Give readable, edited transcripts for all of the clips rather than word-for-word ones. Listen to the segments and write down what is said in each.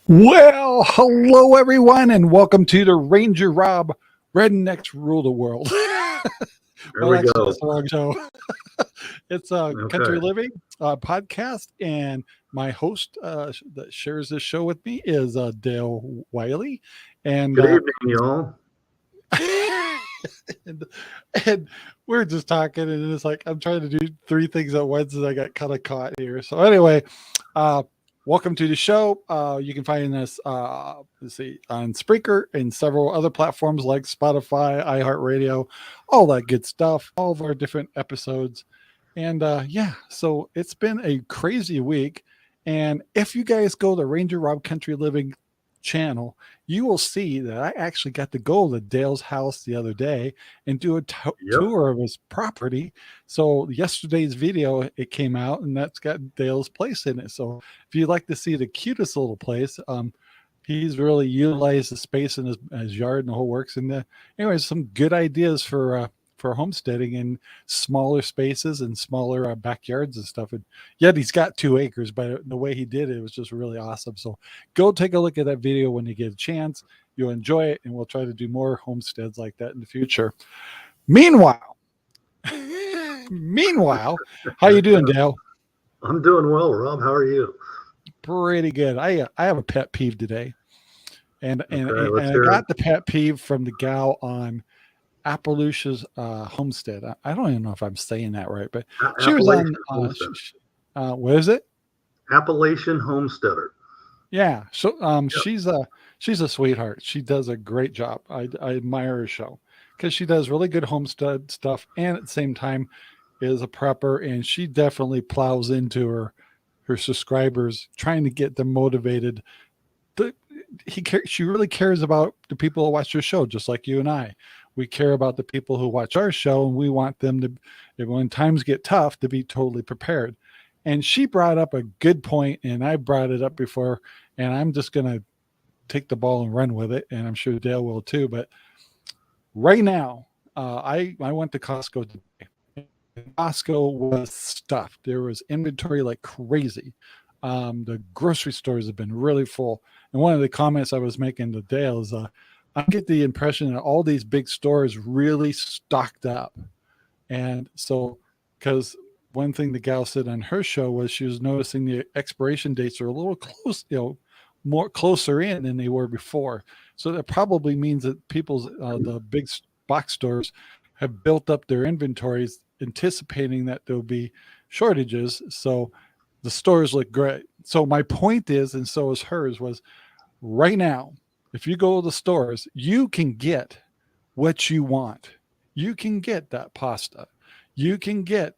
Well, hello everyone, and welcome to the Ranger Rob Rednecks Rule the World. There we go. That's the wrong show. It's a country Okay. living podcast, and my host that shares this show with me is Dale Wiley, and Good evening, y'all. and we're just talking, and it's like I'm trying to do three things at once, and I got kind of caught here. So anyway, welcome to the show. You can find us, let's see, on Spreaker and several other platforms like Spotify, iHeartRadio, all that good stuff, all of our different episodes. And yeah, so it's been a crazy week. And if you guys go to Ranger Rob Country Living channel, you will see that I actually got to go to Dale's house the other day and do a tour of his property. So yesterday's video, it came out, and that's got Dale's place in it. So if you'd like to see the cutest little place, he's really utilized the space in his yard and the whole works. And anyways, some good ideas for homesteading in smaller spaces and smaller backyards and stuff. And yet he's got 2 acres, but the way he did it was just really awesome. So go take a look at that video when you get a chance. You'll enjoy it, and we'll try to do more homesteads like that in the future. Meanwhile, how you doing, Dale? I'm doing well, Rob. How are you? Pretty good. I have a pet peeve today, and I hear got the pet peeve from the gal on Appalachia's Homestead. I don't even know if I'm saying that right, but she was on. What is it? Appalachian Homesteader. Yeah. So she's a sweetheart. She does a great job. I admire her show because she does really good homestead stuff, and at the same time is a prepper, and she definitely plows into her subscribers, trying to get them motivated. She really cares about the people who watch her show, just like you and I. We care about the people who watch our show, and we want them to, when times get tough, to be totally prepared. And she brought up a good point, and I brought it up before, and I'm just going to take the ball and run with it, and I'm sure Dale will too. But right now, I went to Costco today. Costco was stuffed. There was inventory like crazy. The grocery stores have been really full. And one of the comments I was making to Dale is, I get the impression that all these big stores really stocked up. And so, because one thing the gal said on her show was she was noticing the expiration dates are a little close, more closer in than they were before. So that probably means that the big box stores have built up their inventories anticipating that there'll be shortages. So the stores look great. So my point is, and so is hers, was right now, if you go to the stores, you can get what you want. You can get that pasta. You can get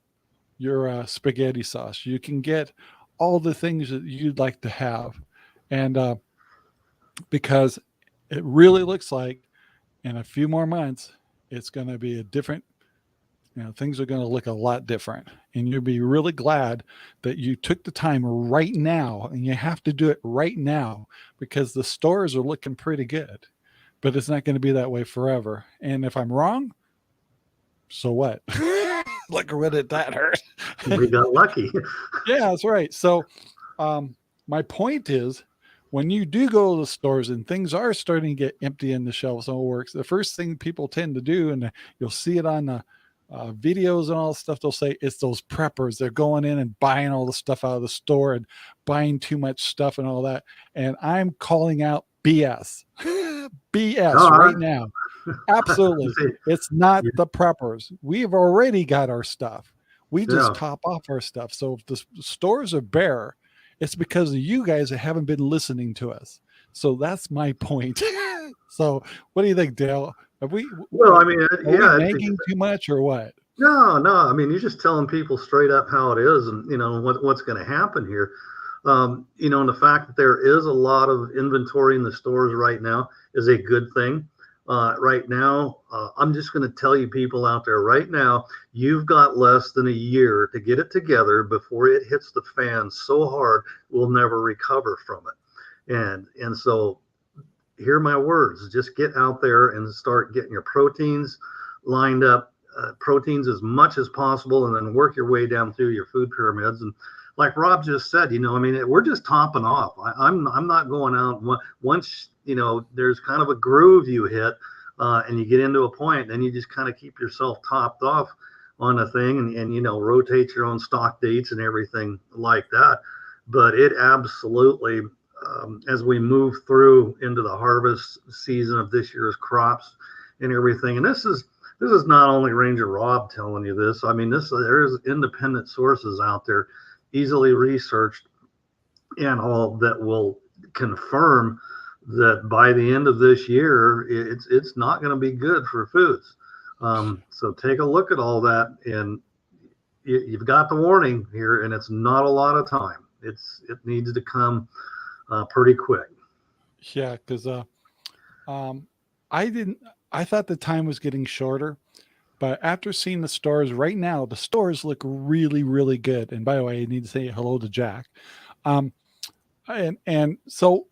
your spaghetti sauce. You can get all the things that you'd like to have. And because it really looks like in a few more months, it's going to be a different, things are going to look a lot different. And you'll be really glad that you took the time right now, and you have to do it right now because the stores are looking pretty good, but it's not going to be that way forever. And if I'm wrong, so what? Look what that hurt. We got lucky. Yeah, that's right. So my point is, when you do go to the stores and things are starting to get empty in the shelves and all works, the first thing people tend to do, and you'll see it on the videos and all the stuff, they'll say it's those preppers. They're going in and buying all the stuff out of the store and buying too much stuff and all that. And I'm calling out BS. BS right now. Absolutely. It's not the preppers. We've already got our stuff. We just top off our stuff. So if the stores are bare, it's because of you guys that haven't been listening to us. So that's my point. So what do you think, Dale? Are we nagging too much or what? No. I mean, you're just telling people straight up how it is, and what's going to happen here. And the fact that there is a lot of inventory in the stores right now is a good thing. Right now, I'm just going to tell you people out there right now, you've got less than a year to get it together before it hits the fan so hard we'll never recover from it. And so hear my words, just get out there and start getting your proteins lined up, proteins as much as possible, and then work your way down through your food pyramids. And like Rob just said, I mean, we're just topping off. I'm not going out once, there's kind of a groove you hit, and you get into a point, then you just kind of keep yourself topped off on a thing and rotate your own stock dates and everything like that. But it absolutely, as we move through into the harvest season of this year's crops and everything, and this is not only Ranger Rob telling you this. I mean, there's independent sources out there, easily researched, and all that will confirm that by the end of this year, it's not going to be good for foods. So take a look at all that, and you've got the warning here, and it's not a lot of time. It needs to come pretty quick. Yeah, because I thought the time was getting shorter, but after seeing the stores right now, the stores look really, really good. And by the way, I need to say hello to Jack. And so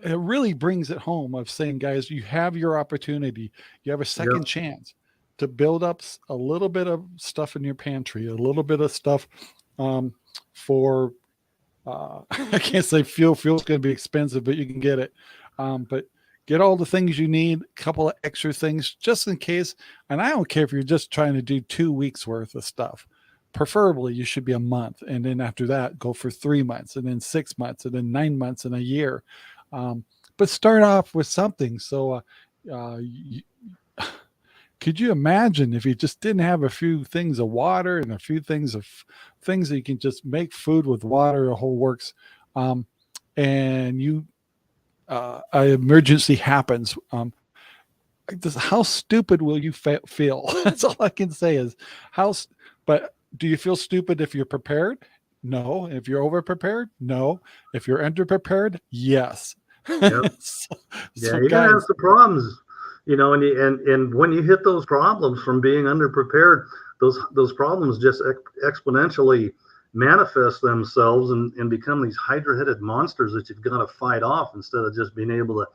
it really brings it home of saying, guys, you have your opportunity. You have a second chance to build up a little bit of stuff in your pantry, a little bit of stuff for, I can't say fuel. Fuel's going to be expensive, but you can get it. But get all the things you need, a couple of extra things just in case. And I don't care if you're just trying to do 2 weeks worth of stuff. Preferably, you should be a month. And then after that, go for 3 months, and then 6 months, and then 9 months, and a year. But start off with something. So could you imagine if you just didn't have a few things of water and a few things that you can just make food with water, the whole works. And you, an emergency happens. How stupid will you feel? That's all I can say is but do you feel stupid if you're prepared? No. If you're over prepared? No. If you're underprepared? Yes. Yep. so you're guys, gonna have some problems, and when you hit those problems from being underprepared, those problems just exponentially manifest themselves and become these hydra-headed monsters that you've got to fight off instead of just being able to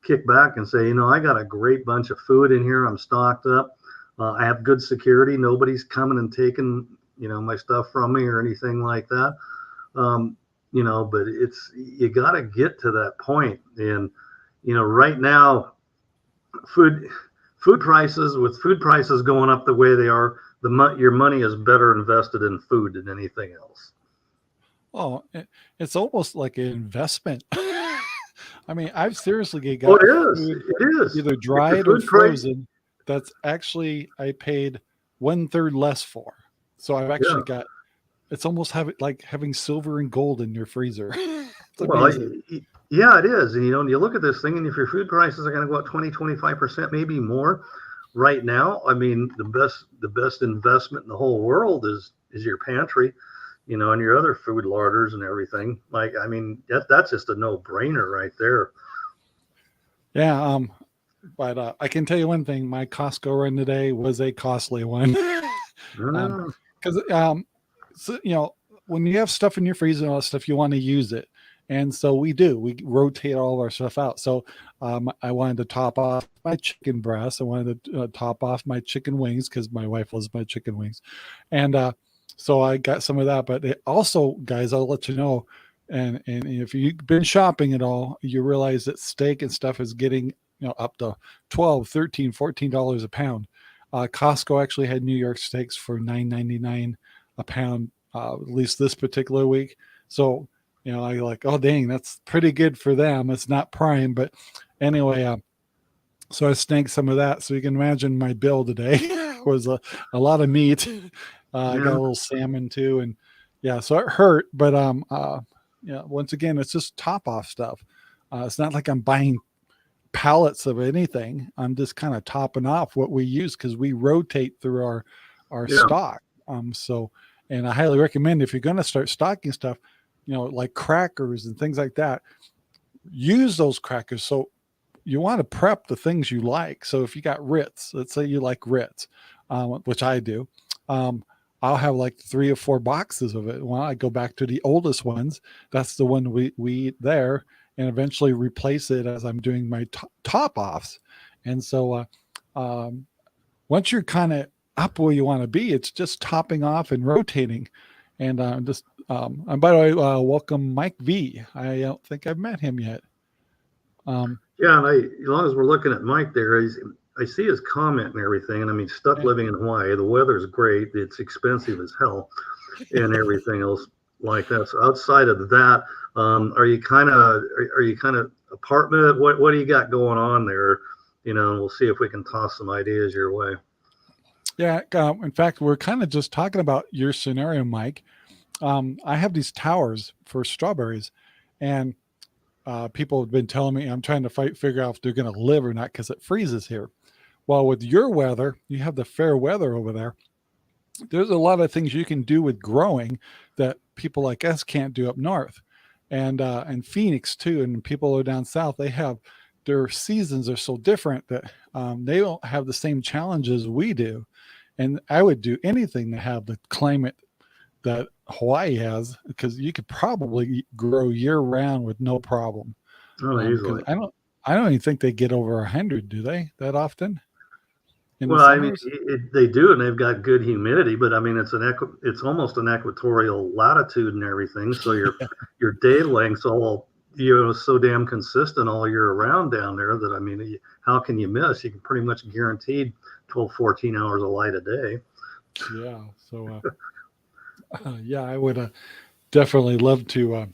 kick back and say, I got a great bunch of food in here. I'm stocked up. I have good security. Nobody's coming and taking, my stuff from me or anything like that. But you got to get to that point. And, right now, food prices going up the way they are, your money is better invested in food than anything else. Oh, it's almost like an investment. I mean, I've seriously got it is either dried or frozen. That's actually I paid 1/3 less for. So I've actually got. It's almost like having silver and gold in your freezer. Yeah, it is. And you look at this thing, and if your food prices are going to go up 20-25%, maybe more, right now, I mean, the best investment in the whole world is your pantry, and your other food larders and everything. Like, I mean, that's just a no-brainer right there. Yeah. But I can tell you one thing: my Costco run today was a costly one. Because so, when you have stuff in your freezer and all that stuff, you want to use it. And so we rotate all of our stuff out. So I wanted to top off my chicken breast. I wanted to top off my chicken wings because my wife loves my chicken wings. And so I got some of that. But also, guys, I'll let you know, and if you've been shopping at all, you realize that steak and stuff is getting up to $12, $13, $14 a pound. Costco actually had New York steaks for $9.99 a pound, at least this particular week. So I like, oh dang, that's pretty good for them. It's not prime, but anyway, so I snagged some of that. So you can imagine my bill today was a lot of meat. I got a little salmon too, and so it hurt. But once again, it's just top off stuff. It's not like I'm buying pallets of anything. I'm just kind of topping off what we use because we rotate through our stock. And I highly recommend if you're going to start stocking stuff, like crackers and things like that, use those crackers. So you want to prep the things you like. So if you got Ritz, let's say you like Ritz, which I do, I'll have like 3 or 4 boxes of it. When I go back to the oldest ones, that's the one we eat there, and eventually replace it as I'm doing my top offs. And so once you're kind of up where you want to be, it's just topping off and rotating. And just And by the way, welcome Mike V. I don't think I've met him yet. Yeah, and as long as we're looking at Mike there, I see his comment and everything. And I mean, stuff living in Hawaii, the weather's great. It's expensive as hell and everything else like that. So outside of that, are you kind of apartment? What do you got going on there? We'll see if we can toss some ideas your way. Yeah. In fact, we're kind of just talking about your scenario, Mike. I have these towers for strawberries, and people have been telling me I'm trying to figure out if they're going to live or not because it freezes here. Well, with your weather, you have the fair weather over there. There's a lot of things you can do with growing that people like us can't do up north, and Phoenix too, and people who are down south. They have their seasons are so different that they don't have the same challenges we do. And I would do anything to have the climate that Hawaii has because you could probably grow year round with no problem. Oh, easily. I don't even think they get over 100, do they? That often? Well, I mean, they do, and they've got good humidity, but I mean, it's almost an equatorial latitude and everything. So your day length's all so damn consistent all year around down there that I mean, how can you miss? You can pretty much guaranteed 12, 14 hours of light a day. Yeah. So, yeah, I would definitely love to.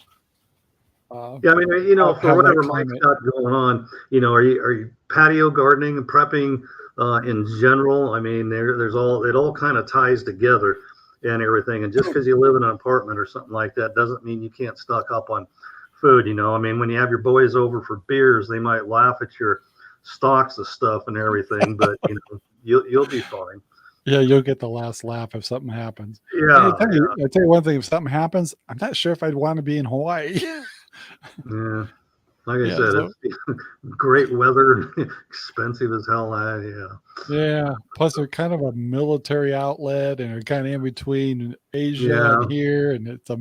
Yeah, I mean, for whatever Mike's got going on, are you patio gardening and prepping in general? I mean, it all kind of ties together and everything. And just because you live in an apartment or something like that doesn't mean you can't stock up on food. I mean, when you have your boys over for beers, they might laugh at your stocks of stuff and everything, but you'll be fine. Yeah, you'll get the last laugh if something happens. Yeah, I tell you one thing: if something happens, I'm not sure if I'd want to be in Hawaii. Yeah, like I said, it's great weather, expensive as hell. Yeah. Plus, they're kind of a military outlet, and they're kind of in between Asia and here, and it's a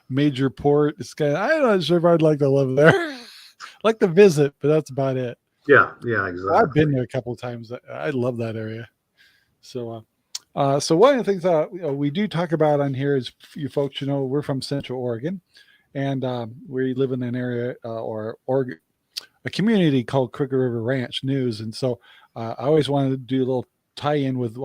major port. It's kind of, I'm not sure if I'd like to live there. Like to visit, but that's about it. Yeah, exactly. I've been there a couple of times. I love that area. So, so one of the things we do talk about on here is you folks, we're from Central Oregon, and we live in an area or a community called Crooked River Ranch News. And so I always wanted to do a little tie-in with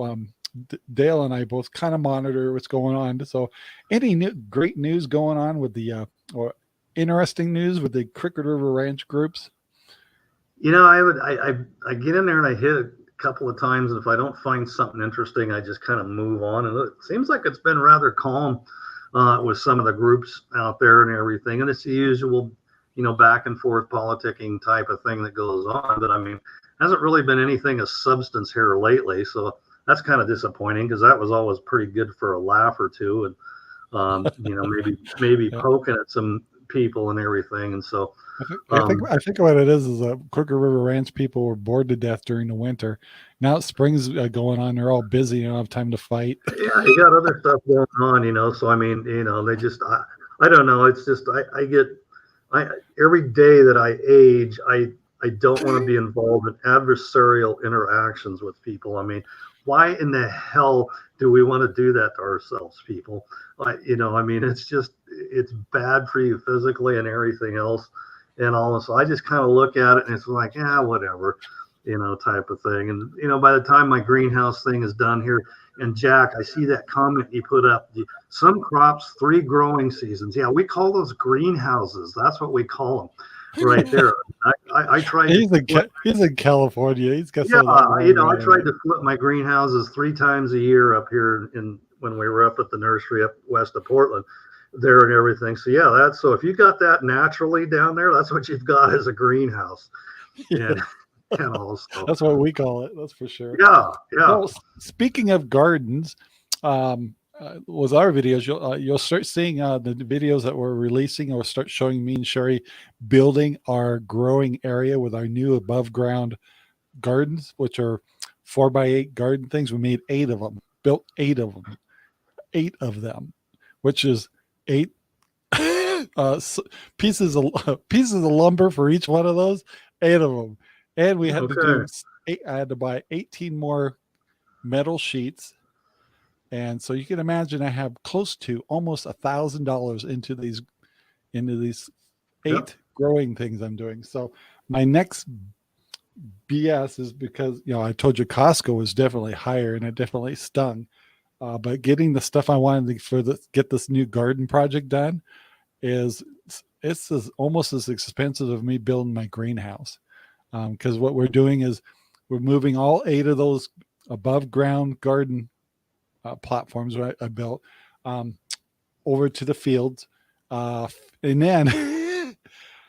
Dale and I both kind of monitor what's going on. So any great news going on with the or interesting news with the Crooked River Ranch groups? I get in there and I hit a couple of times, and if I don't find something interesting, I just kind of move on. And it seems like it's been rather calm with some of the groups out there and everything. And it's the usual, back and forth politicking type of thing that goes on. But I mean, hasn't really been anything of substance here lately. So that's kind of disappointing because that was always pretty good for a laugh or two. And, maybe poking at some people and everything. And so I think what it is Crooked River Ranch people were bored to death during the winter. Now spring's going on. They're all busy. You don't have time to fight. Yeah, you got other stuff going on, so I mean, they just, I don't know. It's just, every day that I age, I don't want to be involved in adversarial interactions with people. I mean, why in the hell do we want to do that to ourselves, people? I mean, it's bad for you physically and everything else. And all so I just kind of look at it and it's like, yeah, whatever, type of thing. And, by the time my greenhouse thing is done here, and Jack, I see that comment you put up, some crops, 3 growing seasons. Yeah, we call those greenhouses. That's what we call them right there. I tried. He's in California. He's got I tried to flip my greenhouses 3 times a year up here when we were up at the nursery up west of Portland there and everything. So yeah, so if you got that naturally down there, that's what you've got as a greenhouse. Yeah. And also, that's what we call it. That's for sure. Yeah. Well, speaking of gardens, with our videos, you'll start seeing the videos that we're releasing, or start showing me and Sherry building our growing area with our new above ground gardens, which are 4x8 garden things. We made 8 of them, built 8 of them, which is 8 pieces of lumber for each one of those, 8 of them. And we had to I had to buy 18 more metal sheets And so you can imagine I have close to almost $1,000 into these Yep. 8 growing things I'm doing. So my next BS is because, I told you Costco was definitely higher and it definitely stung. But getting the stuff I wanted get this new garden project done is almost as expensive as me building my greenhouse. Because what we're doing is we're moving all 8 of those above ground garden platforms I built over to the fields. And then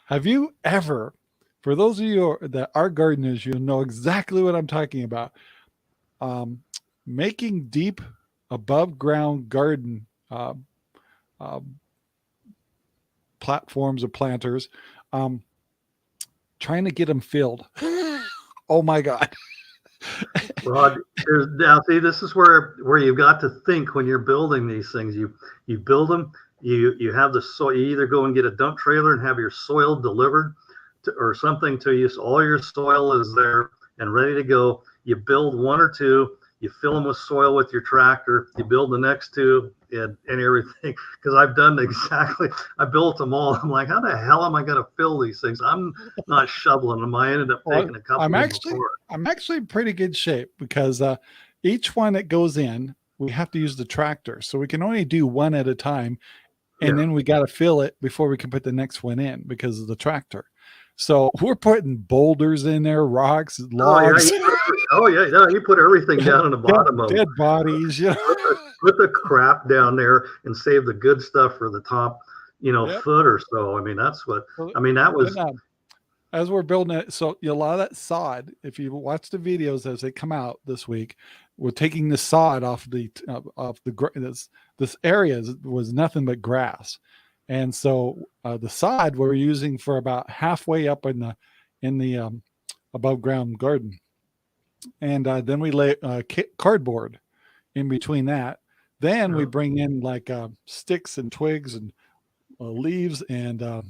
have you ever, for those of you that are gardeners, you'll know exactly what I'm talking about. Making deep above ground garden uh, platforms or planters, trying to get them filled. Oh my God. Rod, now see, this is where you've got to think when you're building these things. You build them. You have the soil. You either go and get a dump trailer and have your soil delivered or something to you. So all your soil is there and ready to go. You build 1 or 2. You fill them with soil with your tractor. You build the next 2 and everything. Because I've done exactly. I built them all. I'm like, how the hell am I going to fill these things? I'm not shoveling them. I ended up taking a couple I'm of them actually apart. I'm actually in pretty good shape because each one that goes in, we have to use the tractor, so we can only do one at a time, and then we got to fill it before we can put the next one in because of the tractor. So we're putting boulders in there, rocks, logs. Oh yeah, no, you put everything down in the bottom of them. Dead bodies. Put the crap down there and save the good stuff for the top, foot or so. I mean, that's what. I mean, that was. As we're building it, so a lot of that sod, if you watch the videos as they come out this week, we're taking the sod off this area was nothing but grass, and so the sod we're using for about halfway up in the above ground garden, and then we lay cardboard in between that. Then we bring in like sticks and twigs and leaves and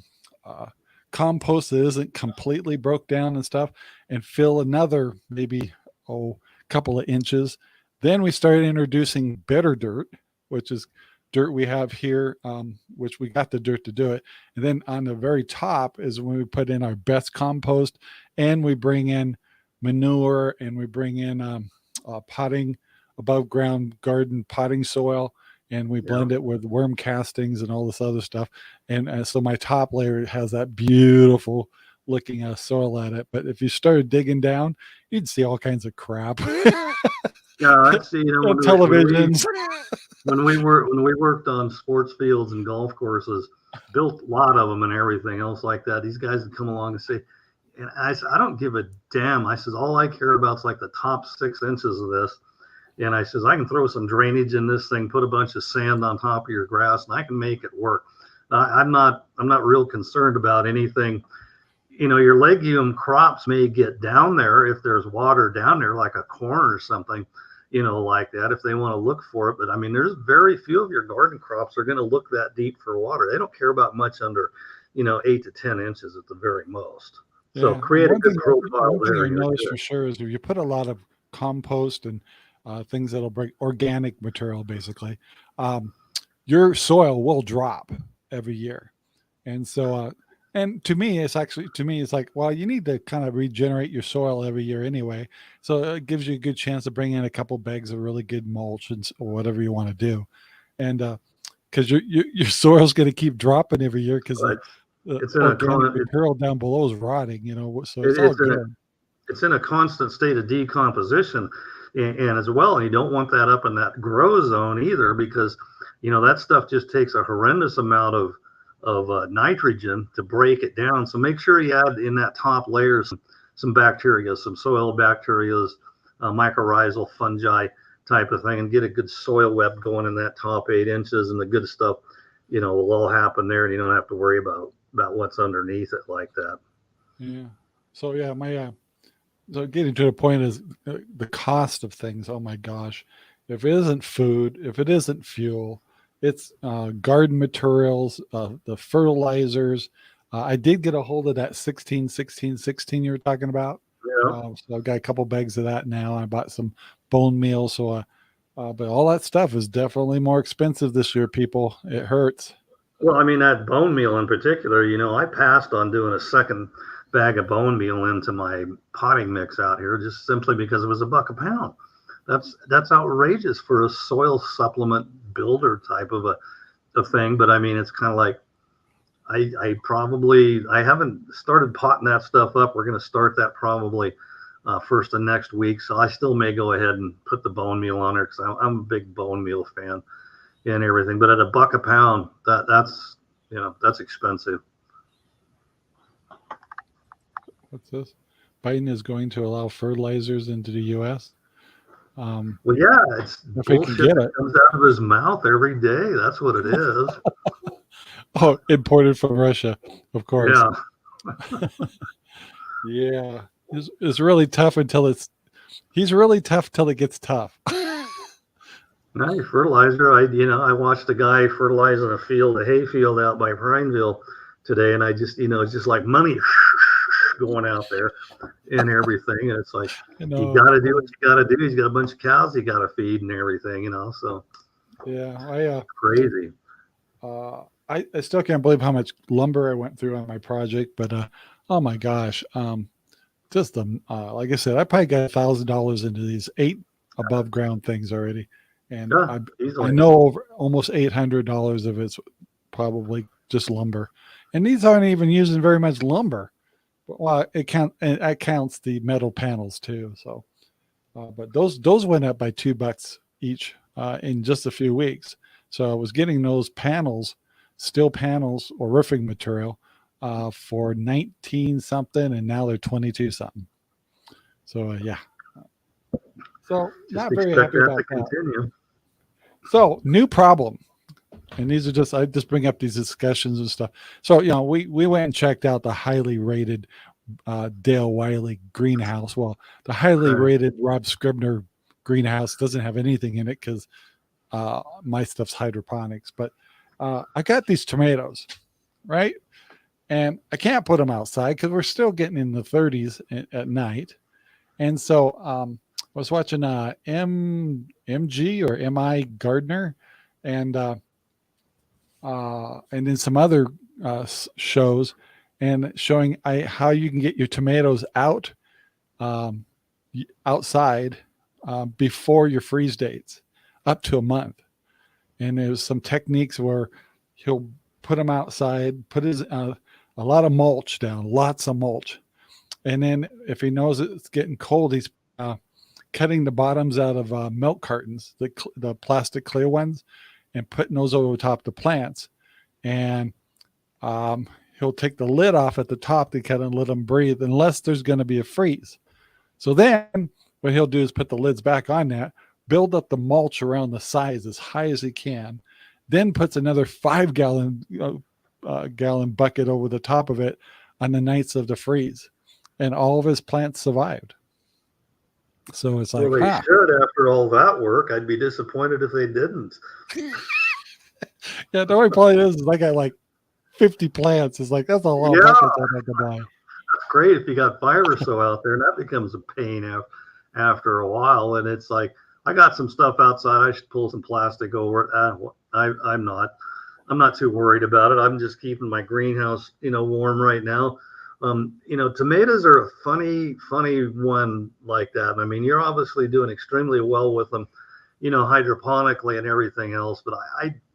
compost that isn't completely broke down and stuff, and fill another maybe couple of inches. Then we started introducing better dirt, which is dirt we have here, which we got the dirt to do it. And then on the very top is when we put in our best compost, and we bring in manure, and we bring in potting, above ground garden potting soil, and we blend it with worm castings and all this other stuff. And so my top layer has that beautiful looking soil at it. But if you started digging down, you'd see all kinds of crap. Yeah, I see. Televisions. When we worked on sports fields and golf courses, built a lot of them and everything else like that. These guys would come along and say, and I said, I don't give a damn. I says, all I care about is like the top 6 inches of this. And I says, I can throw some drainage in this thing, put a bunch of sand on top of your grass, and I can make it work. I'm not real concerned about anything. Your legume crops may get down there if there's water down there, like a corn or something, like that, if they want to look for it. But I mean, there's very few of your garden crops are going to look that deep for water. They don't care about much under, 8 to 10 inches at the very most. So create a good profile there. One thing I noticed for sure is if you put a lot of compost and things that'll bring organic material, basically, your soil will drop every year. And so, and to me, it's like, well, you need to kind of regenerate your soil every year anyway. So it gives you a good chance to bring in a couple bags of really good mulch or whatever you want to do. And because your soil's going to keep dropping every year because the organic material down below is rotting, so it's all good. It's in a constant state of decomposition. And as well, you don't want that up in that grow zone either, because that stuff just takes a horrendous amount of nitrogen to break it down. So make sure you add in that top layer some bacteria, some soil bacteria, mycorrhizal fungi type of thing, and get a good soil web going in that top 8 inches, and the good stuff will all happen there, and you don't have to worry about what's underneath it like that. Yeah. So yeah, so getting to the point is the cost of things. Oh my gosh. If it isn't food, if it isn't fuel, it's garden materials, the fertilizers. I did get a hold of that 16 you were talking about. Yeah. So I've got a couple bags of that now. I bought some bone meal. So But all that stuff is definitely more expensive this year, people. It hurts. Well, I mean, that bone meal in particular, I passed on doing a second bag of bone meal into my potting mix out here just simply because it was $1 a pound. That's outrageous for a soil supplement builder type of a thing. But I mean, it's kind of like I haven't started potting that stuff up. We're going to start that probably first of next week. So I still may go ahead and put the bone meal on there because I'm a big bone meal fan and everything. But at $1 a pound, that's expensive. What's this? Biden is going to allow fertilizers into the U.S. Well, yeah, it's If we can bullshit get that it. comes out of his mouth every day. That's what it is. Oh, imported from Russia, of course. Yeah. Yeah. It's really tough he's really tough till it gets tough. Now your fertilizer, I watched a guy fertilizing a hay field out by Prineville today, and I just, it's just like money going out there and everything. And it's like, you got to do what you got to do. He's got a bunch of cows you got to feed and everything, so. Yeah, crazy. I still can't believe how much lumber I went through on my project, but oh my gosh, just like I said, I probably got $1,000 into these 8 above ground things already, and Yeah, I know over almost $800 of it's probably just lumber, and these aren't even using very much lumber. Well, it counts the metal panels too. So, but those went up by $2 each in just a few weeks. So I was getting those panels, steel panels or roofing material, for 19 something, and now they're 22 something. So yeah. So just not very happy about that. Continue. So new problem. And these are I just bring up these discussions and stuff. So, we went and checked out the highly rated Dale Wiley greenhouse. Well, the highly rated Rob Scribner greenhouse doesn't have anything in it because my stuff's hydroponics. But I got these tomatoes, right? And I can't put them outside because we're still getting in the 30s at night. And so I was watching MG or MI Gardener and then some other shows and showing how you can get your tomatoes outside before your freeze dates, up to a month. And there's some techniques where he'll put them outside, put a lot of mulch down, lots of mulch. And then if he knows it's getting cold, he's cutting the bottoms out of milk cartons, the plastic clear ones, and putting those over top the plants. And he'll take the lid off at the top to kind of let them breathe unless there's going to be a freeze. So then what he'll do is put the lids back on that, build up the mulch around the sides as high as he can, then puts another 5-gallon gallon bucket over the top of it on the nights of the freeze. And all of his plants survived. So it's like, well, they should after all that work. I'd be disappointed if they didn't. Yeah, the only problem is I got like 50 plants. It's like, that's a lot of buckets I'd like to buy. That's great if you got 5 or so out there, and that becomes a pain after a while. And it's like, I got some stuff outside. I should pull some plastic over it. I'm not too worried about it. I'm just keeping my greenhouse, warm right now. Tomatoes are a funny one like that. I mean, you're obviously doing extremely well with them, hydroponically and everything else. But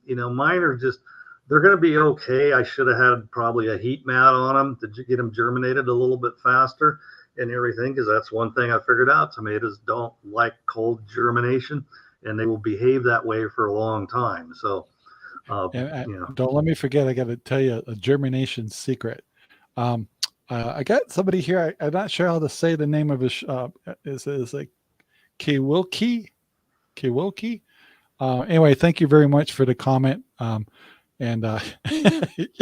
mine are just, they're going to be okay. I should have had probably a heat mat on them to get them germinated a little bit faster and everything, because that's one thing I figured out. Tomatoes don't like cold germination, and they will behave that way for a long time. So, don't let me forget, I got to tell you a germination secret. I got somebody here. I'm not sure how to say the name of his shop. Is like Kiwilkie. Anyway, thank you very much for the comment. And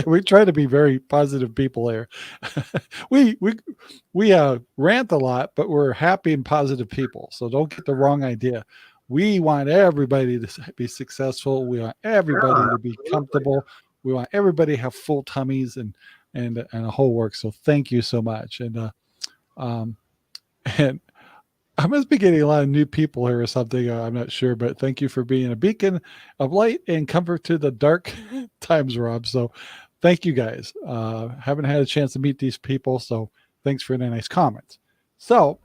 we try to be very positive people here. we rant a lot, but we're happy and positive people. So don't get the wrong idea. We want everybody to be successful. We want everybody to be comfortable. We want everybody to have full tummies and a whole work. So thank you so much. And I must be getting a lot of new people here or something. I'm not sure, but thank you for being a beacon of light and comfort to the dark times, Rob. So thank you guys. Haven't had a chance to meet these people, so thanks for the nice comments. So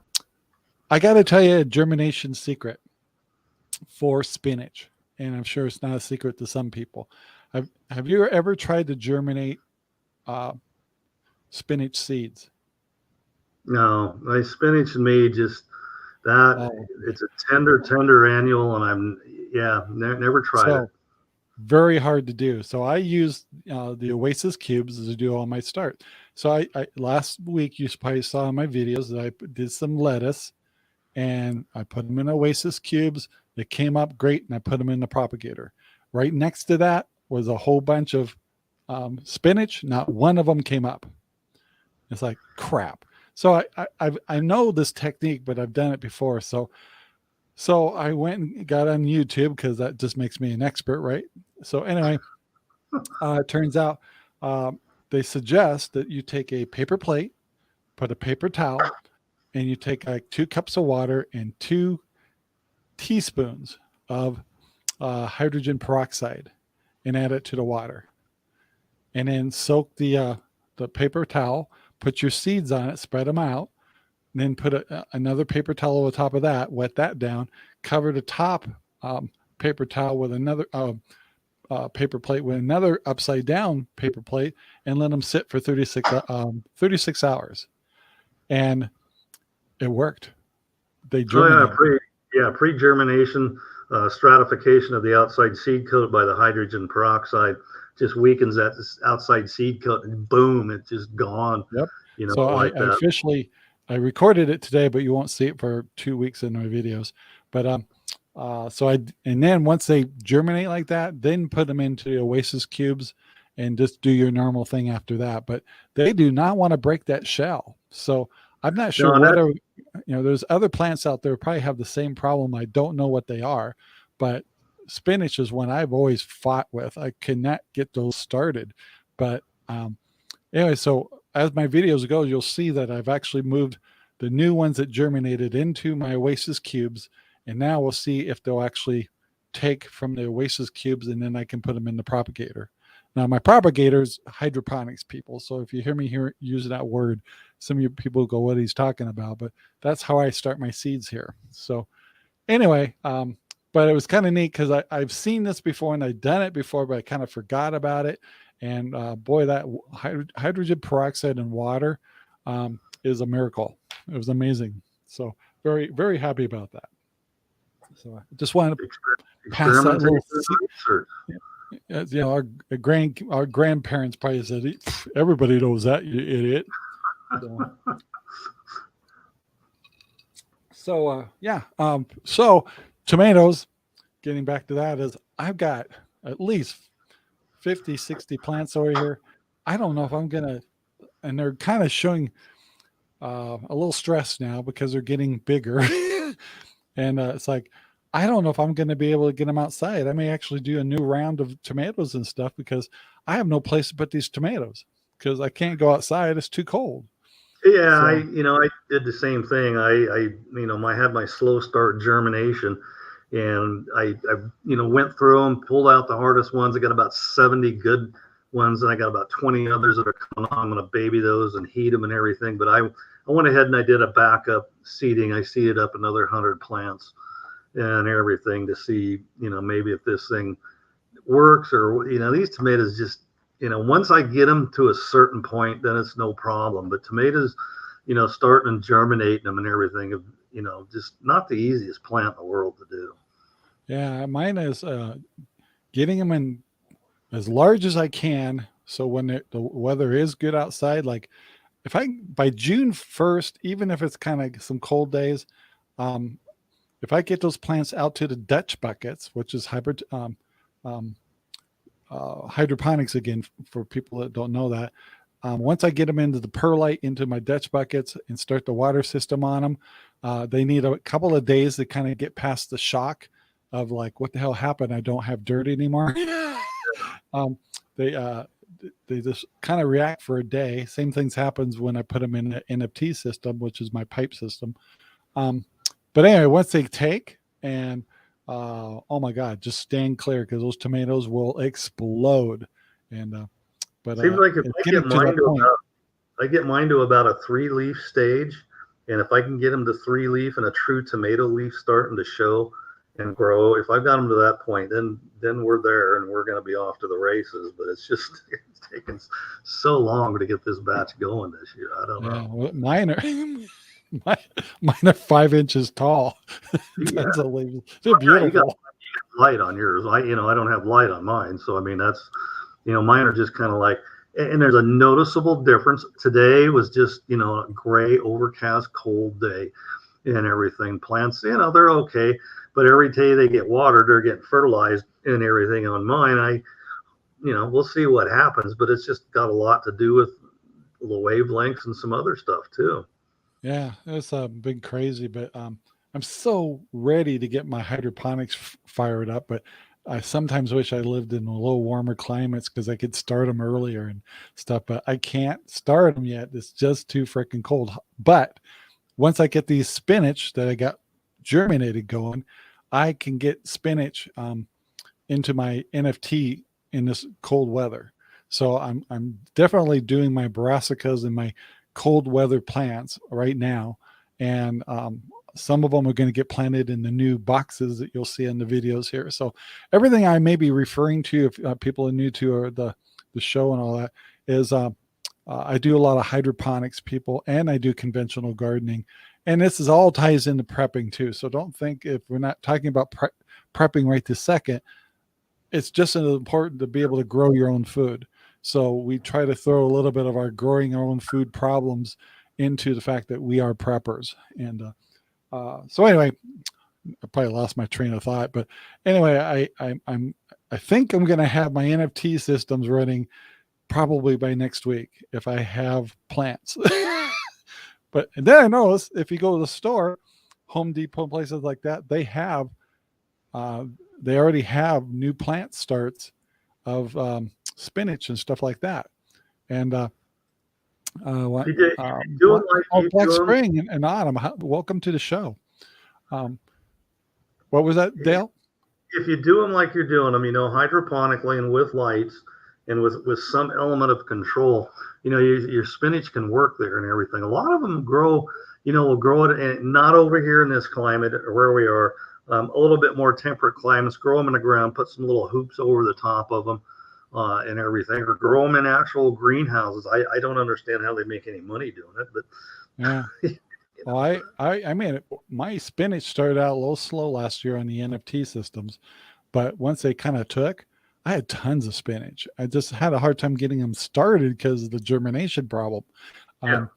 I got to tell you a germination secret for spinach, and I'm sure it's not a secret to some people. Have you ever tried to germinate uh, spinach seeds? No, my spinach and me just that Oh, it's a tender annual, and never tried it. so very hard to do. So I use the Oasis cubes to do all my start. So I last week you probably saw in my videos that I did some lettuce and I put them in Oasis cubes. They came up great, and I put them in the propagator. Right next to that was a whole bunch of spinach. Not one of them came up. It's like crap. So I know this technique, but I've done it before. So I went and got on YouTube because that just makes me an expert, right? So anyway, it turns out they suggest that you take a paper plate, put a paper towel, and you take like 2 cups of water and 2 teaspoons of hydrogen peroxide and add it to the water. And then soak the paper towel, put your seeds on it, spread them out, and then put another paper towel over top of that, wet that down, cover the top paper towel with another paper plate with another upside down paper plate, and let them sit for 36 hours. And it worked. They Oh germinated. pre-germination stratification of the outside seed coat by the hydrogen peroxide just weakens that outside seed coat, and boom, it's just gone. Yep. You know, So like I that. officially I recorded it today, but you won't see it for 2 weeks in my videos. But and then once they germinate like that, then put them into the Oasis cubes and just do your normal thing after that. But they do not want to break that shell. So I'm not sure No, what that, are, there's other plants out there probably have the same problem. I don't know what they are, but spinach is one I've always fought with. I cannot get those started. But anyway, so as my videos go, you'll see that I've actually moved the new ones that germinated into my Oasis cubes, and now we'll see if they'll actually take from the Oasis cubes, and then I can put them in the propagator. Now, my propagator is hydroponics, people. So if you hear me here use that word, some of you people go, "What he's talking about?" But that's how I start my seeds here. So anyway, but it was kind of neat because I've seen this before and I've done it before, but I kind of forgot about it. And boy, that hydrogen peroxide and water is a miracle. It was amazing. So very, very happy about that. So I just wanted to pass that experimentation little. and research. Our grandparents probably said, "Everybody knows that, you idiot." So tomatoes. Getting back to that is I've got at least 50, 60 plants over here. I don't know if I'm gonna, and they're kind of showing a little stress now because they're getting bigger, and it's like I don't know if I'm going to be able to get them outside. I may actually do a new round of tomatoes and stuff because I have no place to put these tomatoes because I can't go outside. It's too cold. Yeah, So I did the same thing. I had my slow start germination, and I went through them, pulled out the hardest ones. I got about 70 good ones, and I got about 20 others that are coming on. I'm going to baby those and heat them and everything. But I went ahead and I did a backup seeding. I seeded up another 100 plants and everything to see, maybe if this thing works, or these tomatoes just, once I get them to a certain point, then it's no problem. But tomatoes, starting and germinating them and everything, just not the easiest plant in the world to do. yeah, mine is getting them in as large as I can. So when the weather is good outside, like if I by June 1st, even if it's kind of some cold days, um, if I get those plants out to the Dutch buckets, which is um, hydroponics again for people that don't know that. Once I get them into the perlite, into my Dutch buckets, and start the water system on them, they need a couple of days to kind of get past the shock of like, what the hell happened? I don't have dirt anymore. um, they they just kind of react for a day. Same things happens when I put them in an NFT system, which is my pipe system. Um, but anyway, once they take and oh my God, just stand clear because those tomatoes will explode. And but Seems like if it's I getting get to mine that to point. about, I get mine to about a 3-leaf stage, and if I can get them to 3-leaf and a true tomato leaf starting to show and grow, if I've got them to that point, then we're there and we're going to be off to the races. But it's just it's taken so long to get this batch going this year. I don't Yeah, know. well, mine are mine are 5 inches tall. Yeah, That's unbelievable. They're you got beautiful. light on yours. I don't have light on mine, so I mean that's mine are just kind of like, and there's a noticeable difference. Today was just a gray, overcast, cold day and everything. Plants, they're okay, but every day they get watered, they're getting fertilized and everything. On mine, we'll see what happens, but it's just got a lot to do with the wavelengths and some other stuff too. Yeah, it's been crazy, but I'm so ready to get my hydroponics fired up. But I sometimes wish I lived in a little warmer climates because I could start them earlier and stuff. But I can't start them yet. It's just too freaking cold. But once I get these spinach that I got germinated going, I can get spinach into my NFT in this cold weather. So I'm definitely doing my brassicas and my cold weather plants right now, and some of them are going to get planted in the new boxes that you'll see in the videos here. So everything I may be referring to, if people are new to the show and all that, is I do a lot of hydroponics, people, and I do conventional gardening. And this is all ties into prepping too. So don't think if we're not talking about prepping right this second, it's just as important to be able to grow your own food. So we try to throw a little bit of our growing our own food problems into the fact that we are preppers. And so anyway, I probably lost my train of thought, but anyway, I think I'm going to have my NFT systems running probably by next week if I have plants. But and then I notice if you go to the store, Home Depot, places like that, uh, they already have new plant starts of spinach and stuff like that. And what? If you do them like Oh, you Black do them, Spring and Autumn. Welcome to the show. Um, what was that, Dale? if you do them like you're doing them, hydroponically and with lights and with some element of control, your spinach can work there and everything. A lot of them grow, will grow it, and not over here in this climate or where we are. A little bit more temperate climates, grow them in the ground, put some little hoops over the top of them and everything, or grow them in actual greenhouses. I don't understand how they make any money doing it, but Yeah. Well, I mean, my spinach started out a little slow last year on the NFT systems, but once they kind of took, I had tons of spinach. I just had a hard time getting them started because of the germination problem. yeah. Um,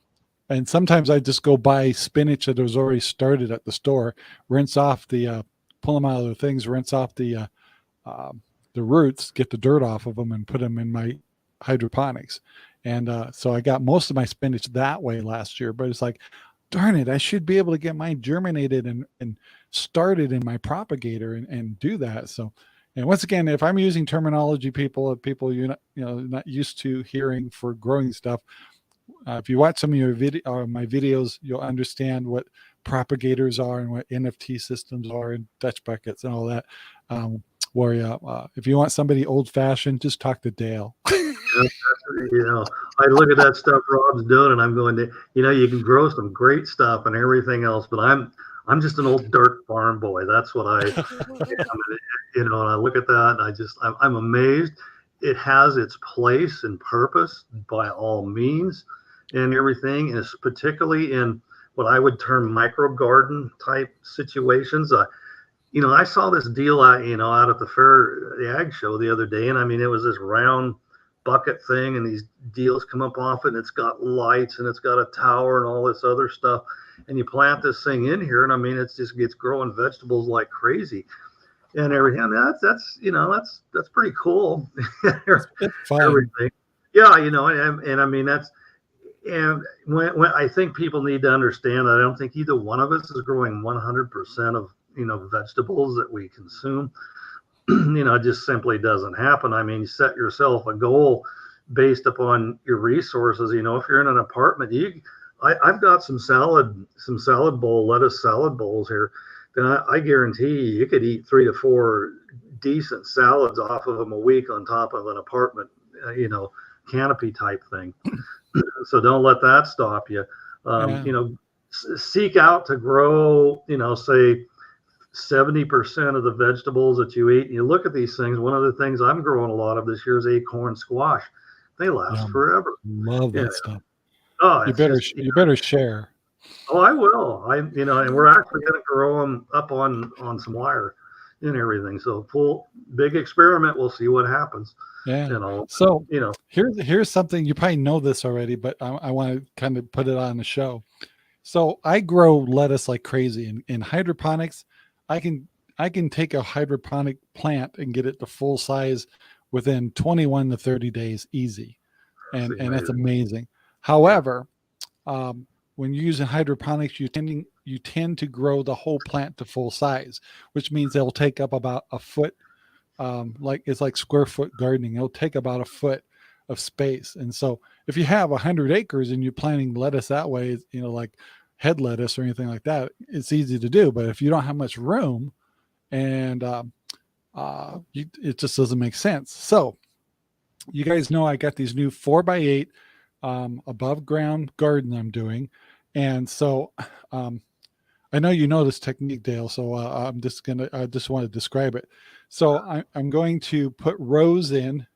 and sometimes I just go buy spinach that was already started at the store, rinse off pull them out of the things, rinse off uh, the roots, get the dirt off of them, and put them in my hydroponics. And so I got most of my spinach that way last year. But it's like, darn it, I should be able to get mine germinated and started in my propagator and do that. So, and once again, if I'm using terminology, people not used to hearing for growing stuff, if you watch some of your my videos, you'll understand what propagators are and what NFT systems are and Dutch buckets and all that. Where if you want somebody old fashioned, just talk to Dale. I look at that stuff Rob's doing, and I'm going to, you can grow some great stuff and everything else, but I'm just an old dirt farm boy. That's what I am, and I look at that, and I'm amazed. It has its place and purpose by all means, and everything, and it's particularly in what I would term micro garden type situations. I saw this deal out at the fair, the ag show the other day, and I mean, it was this round bucket thing, and these deals come up off it, and it's got lights, and it's got a tower, and all this other stuff. And you plant this thing in here, and I mean, it's growing vegetables like crazy, and everything. I mean, that's pretty cool. It's fun. Everything, yeah, and I mean and when I think people need to understand, I don't think either one of us is growing 100% of vegetables that we consume. It just simply doesn't happen. I mean, you set yourself a goal based upon your resources. If you're in an apartment, I've got some salad bowl, lettuce salad bowls here. Then I guarantee you could eat 3 to 4 decent salads off of them a week on top of an apartment, canopy type thing. So don't let that stop you. Yeah. Seek out to grow, say 70% of the vegetables that you eat. And you look at these things. One of the things I'm growing a lot of this year is acorn squash. They last Yum. forever. Love Yeah. that stuff. Oh, You it's better just, you better share. oh, I will. And we're actually going to grow them up on some wire and everything. So big experiment. We'll see what happens. Yeah. You know, So you know, here's something you probably know this already, but I want to kind of put it on the show. So I grow lettuce like crazy in hydroponics. I can I can take a hydroponic plant and get it to full size within 21 to 30 days easy. it's And that's amazing. amazing. Yeah. However, when you're using hydroponics, you tend to grow the whole plant to full size, which means they'll take up about a foot. Like it's like square foot gardening. It'll take about a foot of space. And so if you have 100 acres and you're planting lettuce that way, like head lettuce or anything like that, it's easy to do. But if you don't have much room and it just doesn't make sense. So you guys know I got these new 4x8 above ground garden I'm doing. And so I know you know this technique, Dale. So I just want to describe it. So I'm going to put rows in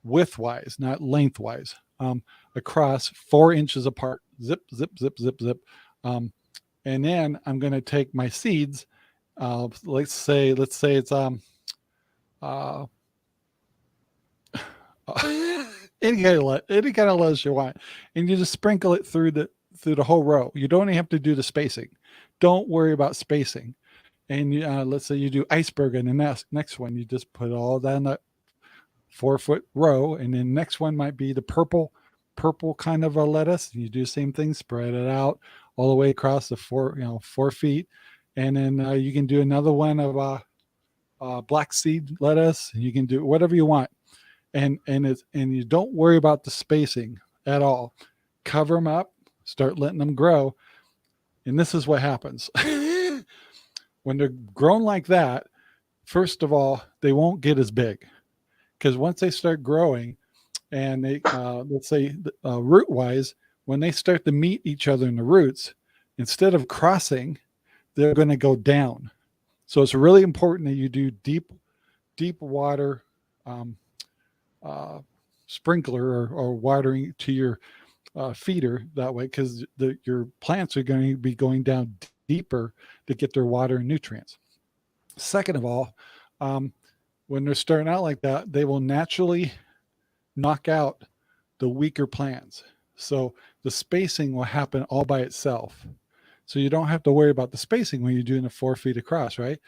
widthwise, not lengthwise, across 4 inches apart. Zip, zip, zip, zip, zip. And then I'm going to take my seeds. Let's say it's uh, any kind of lettuce you want, and you just sprinkle it through the whole row. You don't even have to do the spacing. Don't worry about spacing. And let's say you do iceberg in the next one, you just put all down that 4 foot row, and then next one might be the purple kind of a lettuce. And you do the same thing, spread it out all the way across the 4 feet, and then you can do another one of black seed lettuce. You can do whatever you want, and you don't worry about the spacing at all. Cover them up, start letting them grow, and this is what happens. When they're grown like that, first of all, they won't get as big, because once they start growing and they, let's say root wise, when they start to meet each other in the roots, instead of crossing, they're going to go down. So it's really important that you do deep water sprinkler or watering to your feeder that way, because your plants are going to be going down deeper to get their water and nutrients. Second of all, when they're starting out like that, they will naturally knock out the weaker plants. So the spacing will happen all by itself. So you don't have to worry about the spacing when you're doing the 4 feet across, right?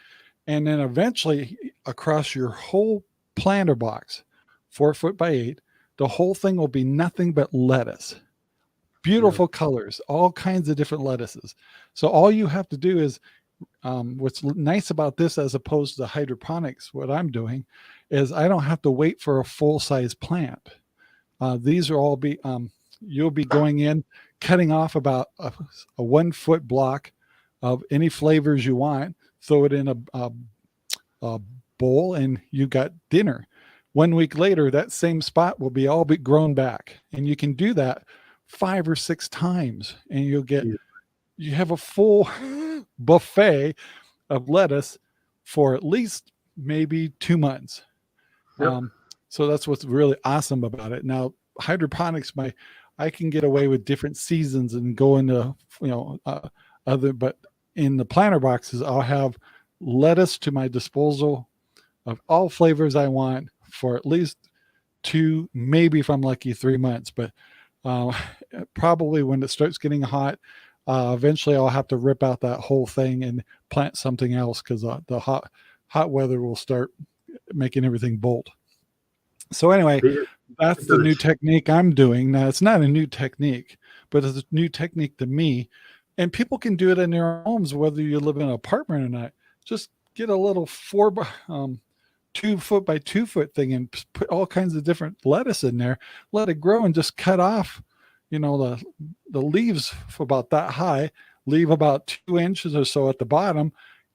And then eventually across your whole planter box, 4 foot by 8, the whole thing will be nothing but lettuce. Beautiful colors, all kinds of different lettuces. So all you have to do is, what's nice about this as opposed to hydroponics, what I'm doing is I don't have to wait for a full-size plant. These are all you'll be going in, cutting off about a 1 foot block of any flavors you want, throw it in a bowl, and you got dinner. 1 week later, that same spot will be all but grown back. And you can do that 5 or 6 times, and you have a full buffet of lettuce for at least maybe 2 months. Yep. So that's what's really awesome about it. Now, hydroponics, I can get away with different seasons and go into but in the planter boxes, I'll have lettuce to my disposal of all flavors I want for at least 2, maybe if I'm lucky, 3 months. But probably when it starts getting hot, eventually I'll have to rip out that whole thing and plant something else, because the hot weather will start making everything bolt. So anyway, that's the new technique I'm doing. Now, it's not a new technique, but it's a new technique to me. And people can do it in their homes, whether you live in an apartment or not. Just get a little 2 foot by 2 foot thing and put all kinds of different lettuce in there, let it grow, and just cut off, the leaves about that high, leave about 2 inches or so at the bottom,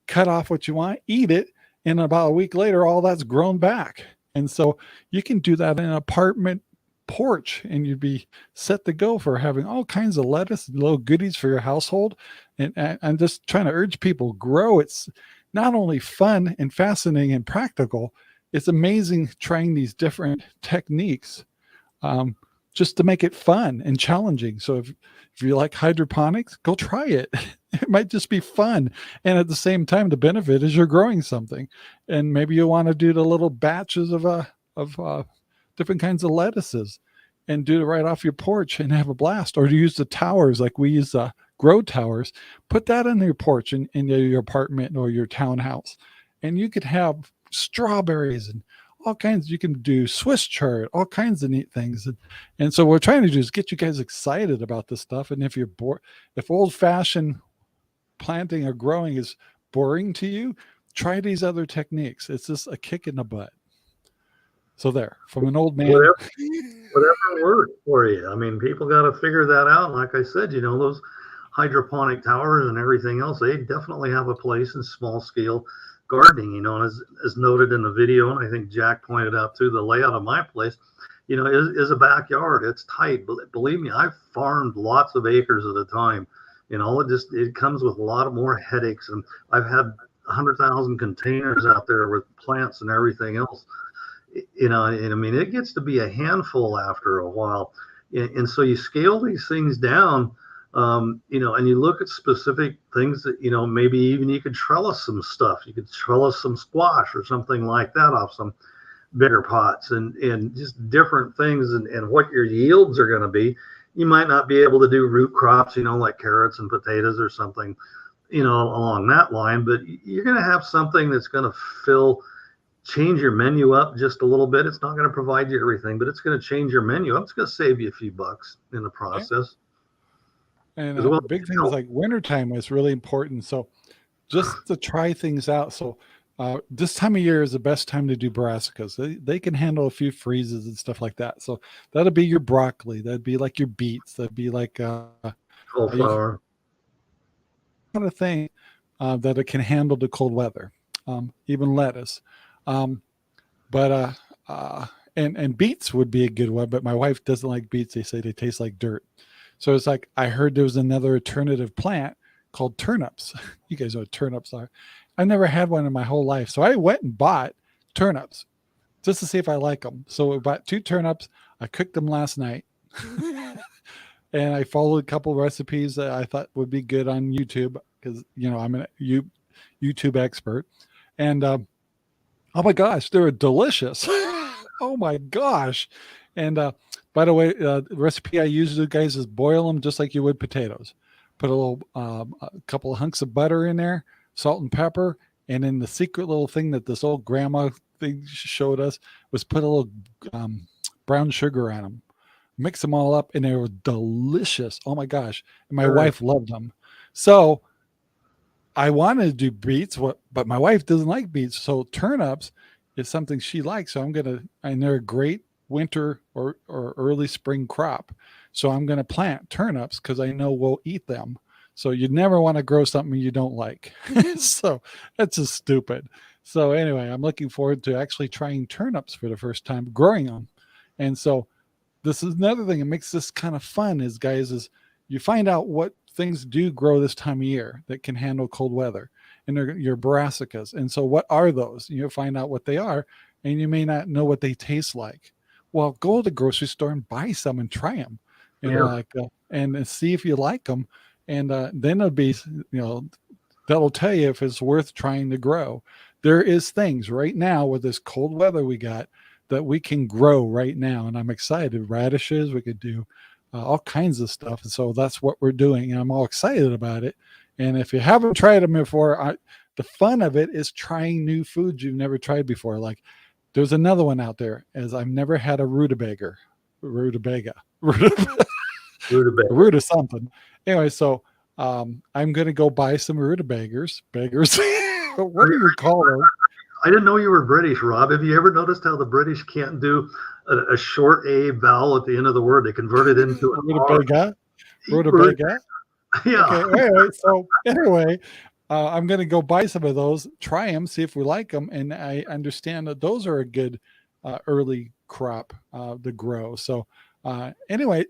cut off what you want, eat it, and about a week later, all that's grown back. And so you can do that in an apartment porch, and you'd be set to go for having all kinds of lettuce and little goodies for your household. And I'm just trying to urge people, grow. It's not only fun and fascinating and practical, it's amazing trying these different techniques, um, just to make it fun and challenging. So if you like hydroponics, go try it. It might just be fun. And at the same time, the benefit is you're growing something. And maybe you want to do the little batches of different kinds of lettuces and do it right off your porch and have a blast. Or to use the towers, like we use grow towers, put that on your porch in your apartment or your townhouse. And you could have strawberries and all kinds. You can do Swiss chard, all kinds of neat things. And so what we're trying to do is get you guys excited about this stuff. And if you're bored, if old fashioned planting or growing is boring to you, try these other techniques. It's just a kick in the butt. So there, from an old man. Whatever works for you. I mean, people got to figure that out. Like I said, those hydroponic towers and everything else, they definitely have a place in small scale gardening, and as noted in the video, and I think Jack pointed out too, the layout of my place, is a backyard. It's tight. But believe me, I've farmed lots of acres at a time. It comes with a lot of more headaches, and I've had 100,000 containers out there with plants and everything else. And I mean, it gets to be a handful after a while. And so you scale these things down, and you look at specific things that, maybe even you could trellis some stuff. You could trellis some squash or something like that off some bigger pots, and just different things, and what your yields are going to be. You might not be able to do root crops, like carrots and potatoes or something, along that line, but you're going to have something that's going to change your menu up just a little bit. It's not going to provide you everything, but it's going to change your menu up. It's going to save you a few bucks in the process. And the big thing is like wintertime was really important. So just to try things out. So this time of year is the best time to do brassicas. They can handle a few freezes and stuff like that. So that'll be your broccoli. That'd be like your beets. That'd be like cauliflower. Kind of thing that it can handle the cold weather. Even lettuce. And beets would be a good one, but my wife doesn't like beets. They say they taste like dirt. So it's like, I heard there was another alternative plant called turnips. You guys know what turnips are. I never had one in my whole life. So I went and bought turnips just to see if I like them. So I bought 2 turnips. I cooked them last night. And I followed a couple of recipes that I thought would be good on YouTube because, I'm a YouTube expert. And oh my gosh, they were delicious. Oh my gosh. And by the way, the recipe I use, guys, is boil them just like you would potatoes. Put a couple of hunks of butter in there, salt and pepper. And then the secret little thing that this old grandma thing showed us was put a little brown sugar on them. Mix them all up, and they were delicious. Oh my gosh. And my wife loved them. So I wanted to do beets, but my wife doesn't like beets. So turnips is something she likes. So and they're a great winter or early spring crop. So I'm going to plant turnips because I know we'll eat them. So you never want to grow something you don't like. So that's just stupid. So anyway, I'm looking forward to actually trying turnips for the first time, growing them. And so this is another thing that makes this kind of fun is you find out what things do grow this time of year that can handle cold weather, and they're your brassicas. And so what are those? You'll find out what they are, and you may not know what they taste like. Well, go to the grocery store and buy some and try them, and see if you like them. And then it'll be, that'll tell you if it's worth trying to grow. There is things right now with this cold weather we got that we can grow right now. And I'm excited. Radishes, we could do all kinds of stuff. And so that's what we're doing. And I'm all excited about it. And if you haven't tried them before, the fun of it is trying new foods you've never tried before. Like there's another one out there as I've never had a rutabaga. Root of something. Anyway, so I'm going to go buy some rutabagas. What do you call them? I didn't know you were British, Rob. Have you ever noticed how the British can't do a short A vowel at the end of the word? They convert it into an R. Rutabaga. Rutabaga. Yeah. Okay. Anyway, I'm going to go buy some of those, try them, see if we like them, and I understand that those are a good early crop to grow. So anyway,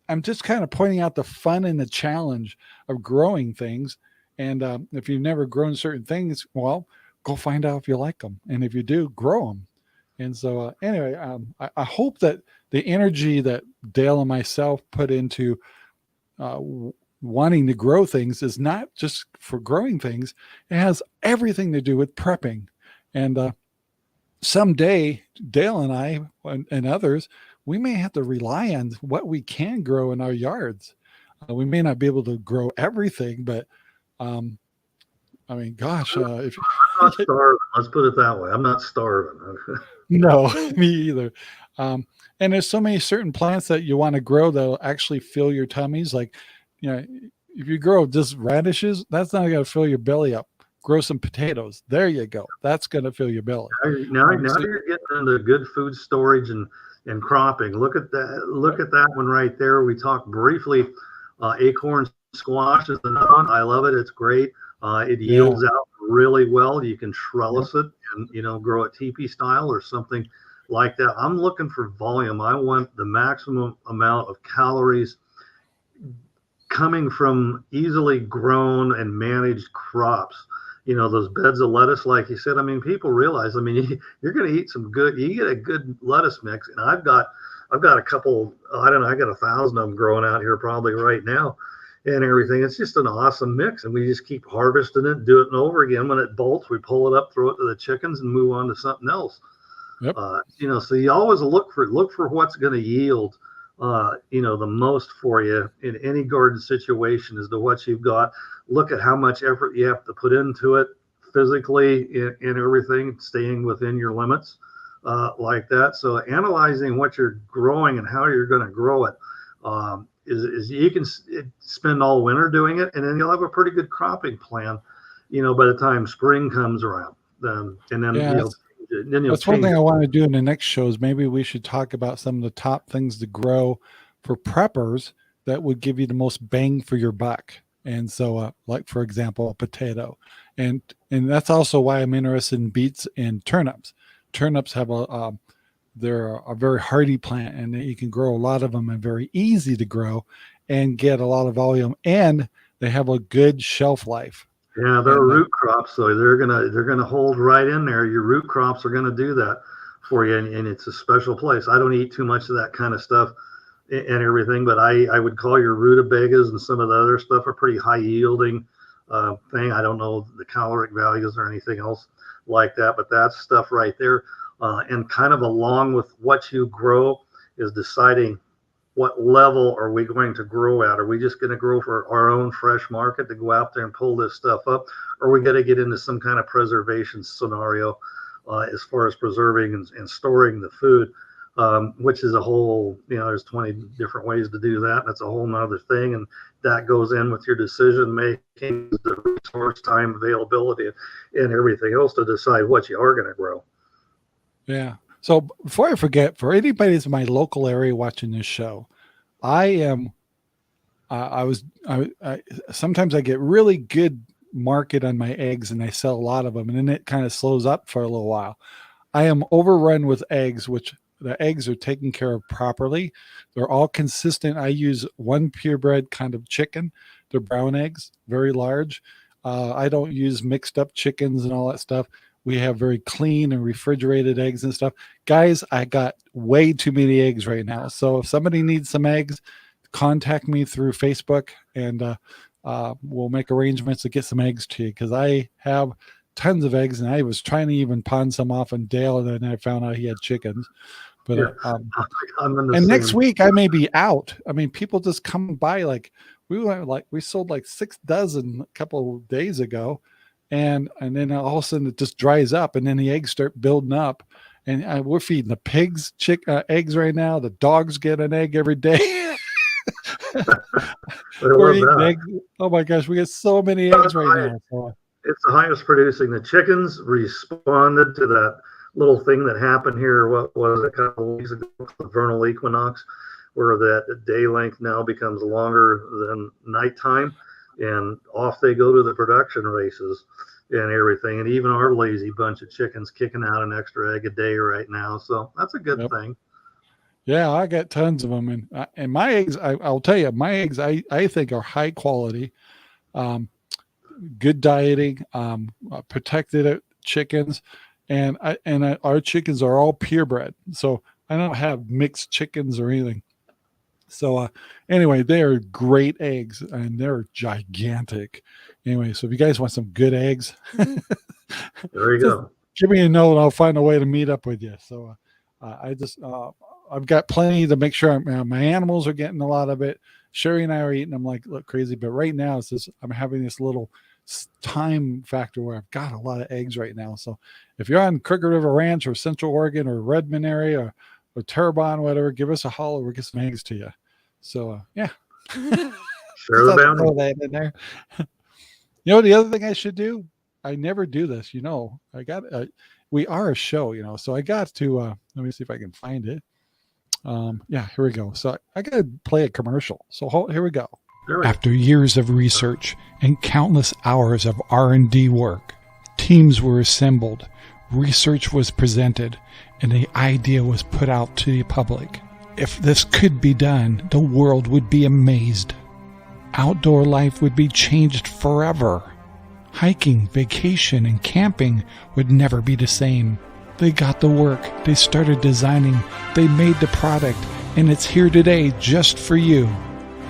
I'm just kind of pointing out the fun and the challenge of growing things. And if you've never grown certain things, well, go find out if you like them, and if you do, grow them. And so anyway, I hope that the energy that Dale and myself put into uh, wanting to grow things is not just for growing things. It has everything to do with prepping. And someday, Dale and I and others, we may have to rely on what we can grow in our yards. We may not be able to grow everything, but um, I mean, gosh, if I'm not starving. Let's put it that way. I'm not starving. no, me either. And there's so many certain plants that you want to grow that'll actually fill your tummies. Like, you know, if you grow just radishes, that's not going to fill your belly up. Grow some potatoes. There you go. That's going to fill your belly. Now you're getting into good food storage and cropping. Look at that. Look at that one right there. We talked briefly. Acorn squash is another one. I love it. It's great. It yields out really well. You can trellis it and grow it teepee style or something like that. I'm looking for volume. I want the maximum amount of calories coming from easily grown and managed crops. Those beds of lettuce, like you said, I mean, people realize, I mean, you're going to eat some good, you get a good lettuce mix. And I've got a couple, I don't know, I got 1,000 of them growing out here probably right now and everything. It's just an awesome mix. And we just keep harvesting it, do it over again. When it bolts, we pull it up, throw it to the chickens and move on to something else. Yep. So you always look for what's going to yield, the most for you in any garden situation as to what you've got. Look at how much effort you have to put into it physically in everything, staying within your limits like that. So analyzing what you're growing and how you're going to grow it is you can spend all winter doing it, and then you'll have a pretty good cropping plan, by the time spring comes around. That's one thing I want to do in the next shows. Maybe we should talk about some of the top things to grow for preppers that would give you the most bang for your buck. And so, like, for example, a potato. And that's also why I'm interested in beets and turnips. Turnips have they're a very hardy plant, and you can grow a lot of them and very easy to grow and get a lot of volume. And they have a good shelf life. Yeah, they're root crops, so they're gonna hold right in there. Your root crops are gonna do that for you, and it's a special place. I don't eat too much of that kind of stuff and everything, but I would call your rutabagas and some of the other stuff a pretty high yielding thing. I don't know the caloric values or anything else like that, but that's stuff right there. And kind of along with what you grow is deciding what level are we going to grow at? Are we just going to grow for our own fresh market to go out there and pull this stuff up? Or are we going to get into some kind of preservation scenario as far as preserving and storing the food, which is a whole, there's 20 different ways to do that. That's a whole nother thing. And that goes in with your decision making, the resource, time, availability, and everything else to decide what you are going to grow. Yeah. So before I forget, for anybody that's in my local area watching this show, I sometimes I get really good market on my eggs and I sell a lot of them, and then it kind of slows up for a little while. I am overrun with eggs, which the eggs are taken care of properly. They're all consistent. I use one purebred kind of chicken. They're brown eggs, very large. I don't use mixed up chickens and all that stuff. We have very clean and refrigerated eggs and stuff. Guys, I got way too many eggs right now. So if somebody needs some eggs, contact me through Facebook, and we'll make arrangements to get some eggs to you, because I have tons of eggs, and I was trying to even pawn some off on Dale, and then I found out he had chickens. But and next week I may be out. I mean, people just come by. Like we sold like 6 dozen a couple of days ago. And then all of a sudden it just dries up, and then the eggs start building up, and we're feeding the pigs eggs right now. The dogs get an egg every day. We're eating eggs. Oh my gosh, we get so many eggs right now. So, It's the highest producing. The chickens responded to that little thing that happened here. What was it, a couple of weeks ago, the vernal equinox, where that day length now becomes longer than nighttime, and off they go to the production races and everything. And even our lazy bunch of chickens kicking out an extra egg a day right now. So that's a good thing. Yeah, I got tons of them, and my eggs. I'll tell you, my eggs. I think are high quality, good dieting, protected chickens, and our chickens are all purebred. So I don't have mixed chickens or anything. So anyway, they are great eggs, and they're gigantic. Anyway, so if you guys want some good eggs, there you go. Give me a note, and I'll find a way to meet up with you. So I've got plenty to make sure my animals are getting a lot of it. Sherry and I are eating them like crazy, but right now it's just I'm having this little time factor where I've got a lot of eggs right now. So if you're on Crooked River Ranch or Central Oregon or Redmond area or Terrebonne, whatever, give us a holler. We'll get some eggs to you. So yeah, share the bounty. Throw that in there. You know, the other thing I should do, I never do this. You know, we are a show. So I got to let me see if I can find it. Yeah, here we go. So I got to play a commercial. So here we go. After years of research and countless hours of R&D work, teams were assembled, research was presented, and the idea was put out to the public. If this could be done, the world would be amazed. Outdoor life would be changed forever. Hiking, vacation, and camping would never be the same. They got the work, they started designing, they made the product, and it's here today just for you.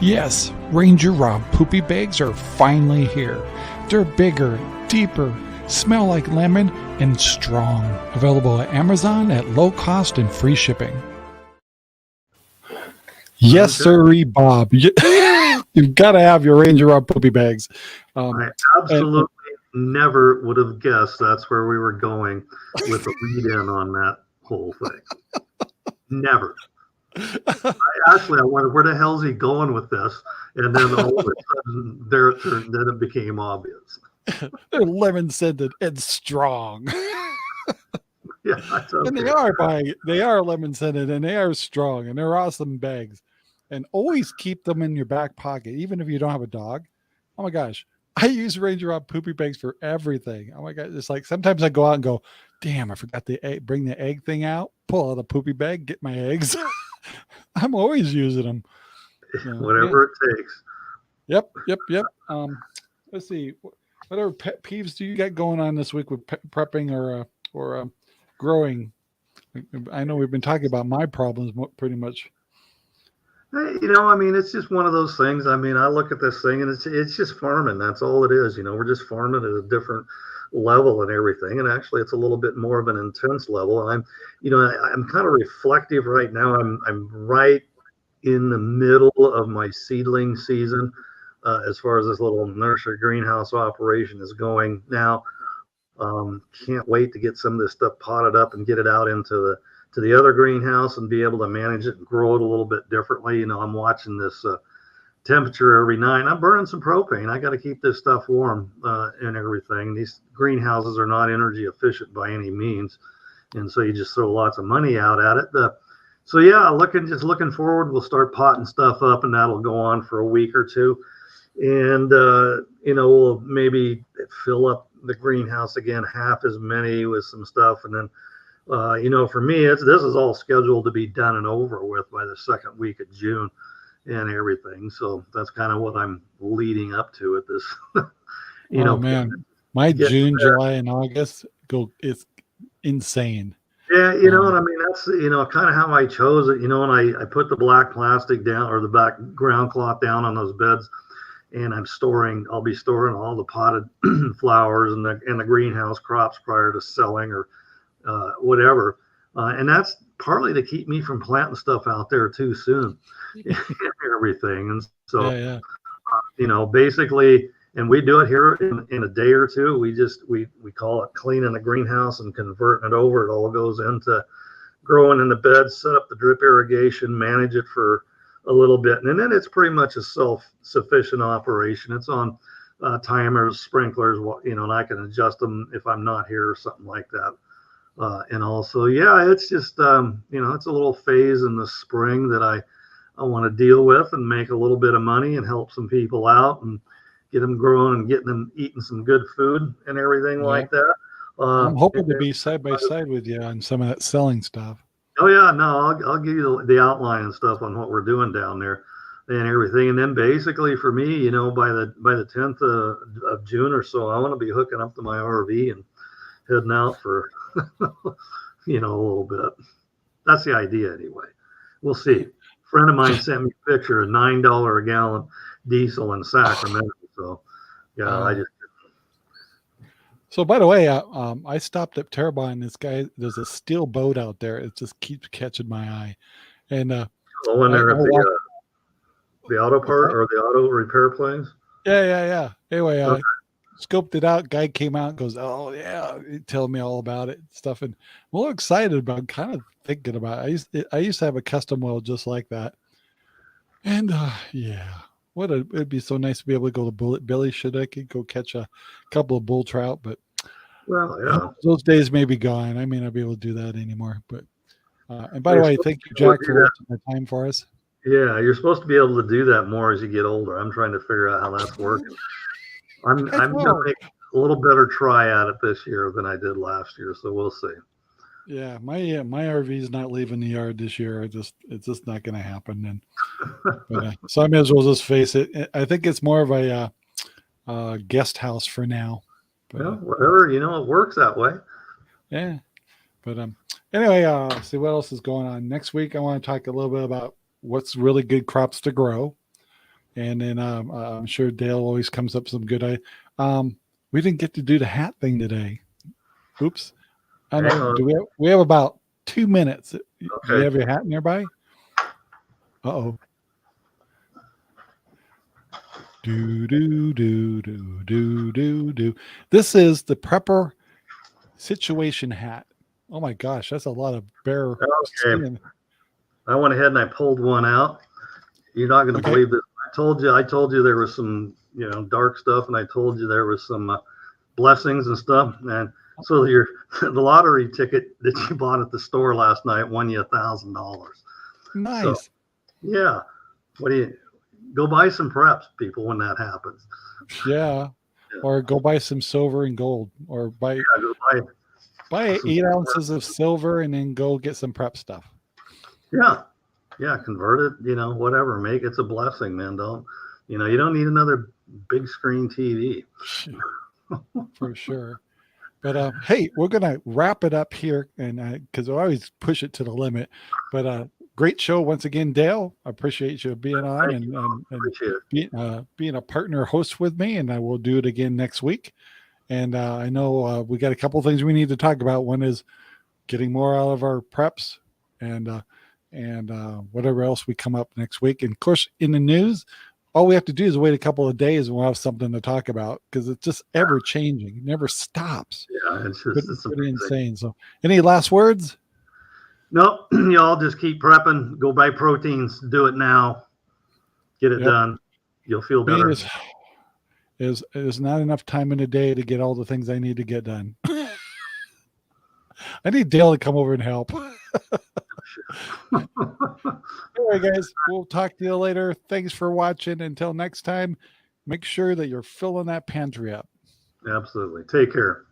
Yes, Ranger Rob poopy bags are finally here. They're bigger, deeper, smell like lemon, and strong. Available at Amazon at low cost and free shipping. Yes, sirree, Bob. You've got to have your Ranger Rob poopy bags. I absolutely never would have guessed that's where we were going with the lead in on that whole thing. Never. I wondered where the hell's he going with this, and then all of a sudden, then it became obvious. They're lemon scented and strong. Yeah, okay. And they are lemon scented, and they are strong, and they're awesome bags. And always keep them in your back pocket, even if you don't have a dog. Oh my gosh, I use Ranger Rob poopy bags for everything. Oh my god, it's like sometimes I go out and go, damn, I forgot the egg, bring the egg thing out, pull out a poopy bag, get my eggs. I'm always using them. Whatever it takes. Yep. Let's see. What other pet peeves do you got going on this week with prepping or growing? I know we've been talking about my problems pretty much. It's just one of those things. I look at this thing and it's just farming. That's all it is. We're just farming at a different level and everything. And actually, it's a little bit more of an intense level. And I'm kind of reflective right now. I'm right in the middle of my seedling season as far as this little nursery greenhouse operation is going now. Can't wait to get some of this stuff potted up and get it out into the other greenhouse and be able to manage it and grow it a little bit differently. I'm watching this temperature every night. I'm burning some propane. I got to keep this stuff warm and everything. These greenhouses are not energy efficient by any means, and so you just throw lots of money out at it. So yeah, looking forward. We'll start potting stuff up, and that'll go on for a week or two, and we'll maybe fill up the greenhouse again, half as many with some stuff, and then. For me, this is all scheduled to be done and over with by the second week of June and everything. So that's kind of what I'm leading up to at this. Man, my June, July, and August it's insane. Yeah, that's kind of how I chose it. And I put the black plastic down or the black ground cloth down on those beds, and I'll be storing all the potted flowers and the greenhouse crops prior to selling or whatever, and that's partly to keep me from planting stuff out there too soon and everything. And so basically, and we do it here in a day or two. We call it cleaning the greenhouse and converting it over. It all goes into growing in the beds, set up the drip irrigation, manage it for a little bit, and then it's pretty much a self-sufficient operation. It's on timers, sprinklers, and I can adjust them if I'm not here or something like that. And also, yeah, it's just, it's a little phase in the spring that I want to deal with and make a little bit of money and help some people out and get them growing and getting them eating some good food and everything like that. I'm hoping to be side by side with you on some of that selling stuff. Oh yeah, no, I'll give you the outline and stuff on what we're doing down there and everything. And then basically for me, by the 10th of June or so, I want to be hooking up to my RV and heading out for, a little bit. That's the idea anyway. We'll see. A friend of mine sent me a picture of $9 a gallon diesel in Sacramento. So yeah, So by the way, I stopped at Terrebonne. This guy, there's a steel boat out there. It just keeps catching my eye. And when they're at the auto part or the auto repair place. Yeah. Anyway, I scoped it out. Guy came out and goes, "Oh yeah," he told me all about it and stuff. And I'm a little excited about. I'm kind of thinking about it. I used to have a custom well just like that. And yeah. It'd be so nice to be able to go to Bullet Billy. Should I could go catch a couple of bull trout, but those days may be gone. I may not be able to do that anymore. But and by the way, thank you, Jack, for wasting the time for us. Yeah, you're supposed to be able to do that more as you get older. I'm trying to figure out how that's working. I'm gonna make a little better try at it this year than I did last year, so we'll see. Yeah, my RV is not leaving the yard this year. It's just not going to happen. And so I may as well just face it. I think it's more of a guest house for now. But, whatever, it works that way. Yeah, but anyway, see what else is going on next week. I want to talk a little bit about what's really good crops to grow, and then I'm sure Dale always comes up with some good ideas. We didn't get to do the hat thing today. Oops. I know. We have about 2 minutes. Okay. Do you have your hat nearby? Uh-oh. Do. This is the prepper situation hat. Oh my gosh, that's a lot of bare skin. I went ahead and I pulled one out. You're not going to believe this. I told you there was some, dark stuff, and I told you there was some blessings and stuff. And so the lottery ticket that you bought at the store last night won you $1,000. Nice. So, yeah. What do you go buy some preps, people, when that happens? Yeah. Or go buy some silver and gold, or buy 8 ounces of silver and then go get some prep stuff. Yeah. Convert it, whatever. It's a blessing, man. You don't need another big screen TV. For sure. But hey, we're gonna wrap it up here, and because I always push it to the limit. But great show once again, Dale. I appreciate you being on and being a partner host with me, and I will do it again next week. And I know we got a couple of things we need to talk about. One is getting more out of our preps, and whatever else we come up next week. And of course, in the news, all we have to do is wait a couple of days and we'll have something to talk about, because it's just ever changing. It never stops. Yeah, it's pretty insane. So any last words? No, y'all just keep prepping. Go buy proteins. Do it now. Get it done. You'll feel better. There's not enough time in the day to get all the things I need to get done. I need Dale to come over and help. All right, guys, we'll talk to you later. Thanks for watching. Until next time, make sure that you're filling that pantry up. Absolutely. Take care.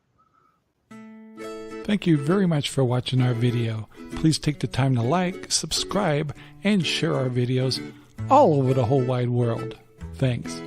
Thank you very much for watching our video. Please take the time to like, subscribe, and share our videos all over the whole wide world. Thanks.